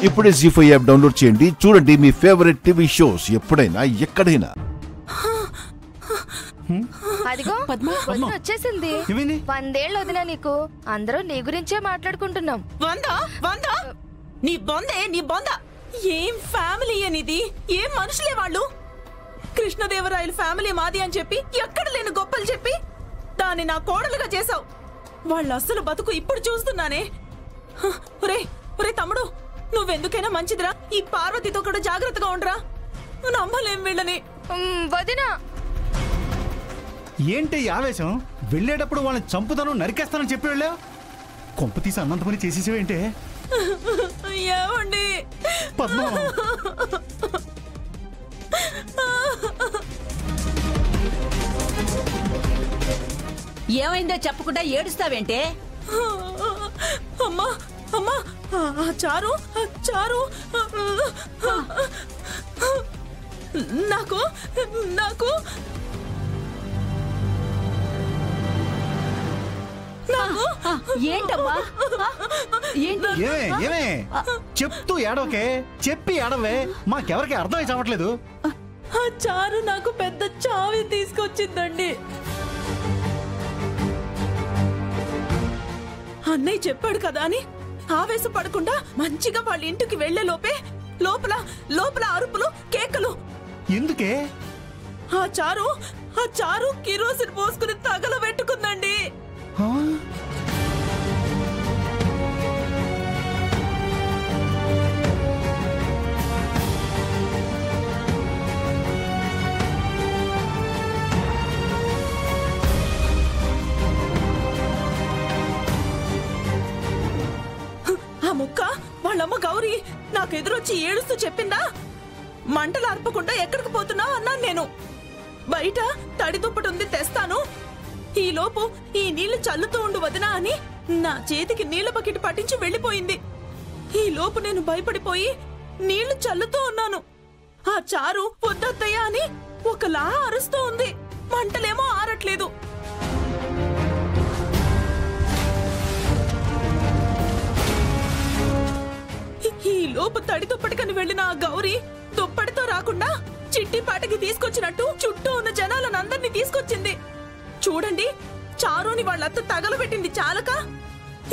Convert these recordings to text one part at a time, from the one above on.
ఇప్పుడే జీ5 app download చేయండి. చూడండి మీ ఫేవరెట్ టీవీ షోస్ ఎప్పుడైనా ఎక్కడైనా. అదిగో వచ్చేసింది. 100 ఏళ్ళు వదినా నీకు. అందరూ నీ గురించే మాట్లాడుకుంటున్నాం. నీ బొంద ఏం ఫ్యామిలీ అనేది? ఏం మనుషులే వాళ్ళు? కృష్ణదేవరాయల ఫ్యామిలీ మాది అని చెప్పి ఎక్కడ లేని గొప్పలు చెప్పి దాన్ని నా కోడలుగా చేసావు. వాళ్ళు అస్సలు బతుకు ఇప్పుడు చూస్తున్నానే. ఒరే తమ్ముడు, నువ్వెందుకైనా మంచిదిరా. ఈ పార్వతితో కూడా జాగ్రత్తగా ఉండరా. నమ్మలేం వీళ్ళని. వదినా ఏంటి ఆవేశం? వెళ్ళేటప్పుడు వాళ్ళని చంపుతాను నరికేస్తానని చెప్పి వెళ్ళావు. కొంప తీసి అన్నంత పని చేసేసేవేంటే? ఏమండి పద్మ, ఏమైందో చెప్పకుండా ఏడుస్తావేంటే? అమ్మా అమ్మా, చారు నాకు నాకు ఏంటమ్మా? ఏమే చెప్తూ ఏడవకే, చెప్పి ఏడవే. మాకెవరికి అర్థమై చావట్లేదు. ఆ చారు నాకు పెద్ద చావి తీసుకొచ్చిందండి. అన్నయ్య చెప్పాడు కదా అని ఆవేశపడకుండా మంచిగా వాళ్ళ ఇంటికి వెళ్లే లోపే లోపల అరుపులు, కేకలు. ఎందుకే? ఆ చారు కిరోసిన్ పోసుకుని తగలబెట్టుకుందండి. ఆ ముక్క వాళ్ళమ్మ గౌరీ నాకెదురొచ్చి ఏడుస్తూ చెప్పిందా, మంటలు అర్పకుండా ఎక్కడికి పోతున్నావు అన్నాను నేను. బయట తడి దుప్పటుంది తెస్తాను, ఈలోపు ఈ నీళ్లు చల్లుతూ ఉండు వదినా అని నా చేతికి నీళ్ల బకెట్ పట్టించి వెళ్లిపోయింది. ఈ లోపు నేను భయపడిపోయి నీళ్లు చల్లుతూ ఉన్నాను. ఆ చారు వద్దత్తయ్యా అని ఒకలా అరుస్తూ ఉంది. మంటలేమో ఆరట్లేదు. ఈ లోపు తడి దుప్పటికని వెళ్లిన ఆ గౌరీ దుప్పటితో రాకుండా చిట్టిపాటికి తీసుకొచ్చినట్టు చుట్టూ ఉన్న జనాలను అందరినీ తీసుకొచ్చింది. చూడండి, చారుని వాళ్ళత్త తగలబెట్టింది చాలక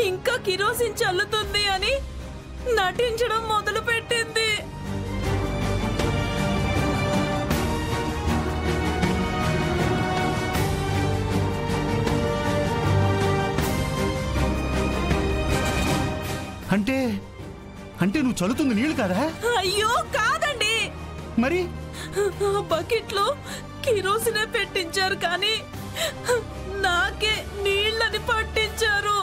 ఇంకా కిరోసిన్ చల్లుతుంది అని నటించడం మొదలు పెట్టింది. అంటే నువ్వు చల్లుతుంది నీళ్లు కాదా? అయ్యో కాదండి. మరి ఆ బకెట్ లో కిరోసినే పెట్టించారు, కానీ నాకే నీళ్ళని పట్టించారు.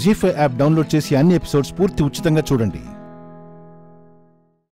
జీ5 యాప్ డౌన్లోడ్ చేసి అన్ని ఎపిసోడ్స్ పూర్తి ఉచితంగా చూడండి.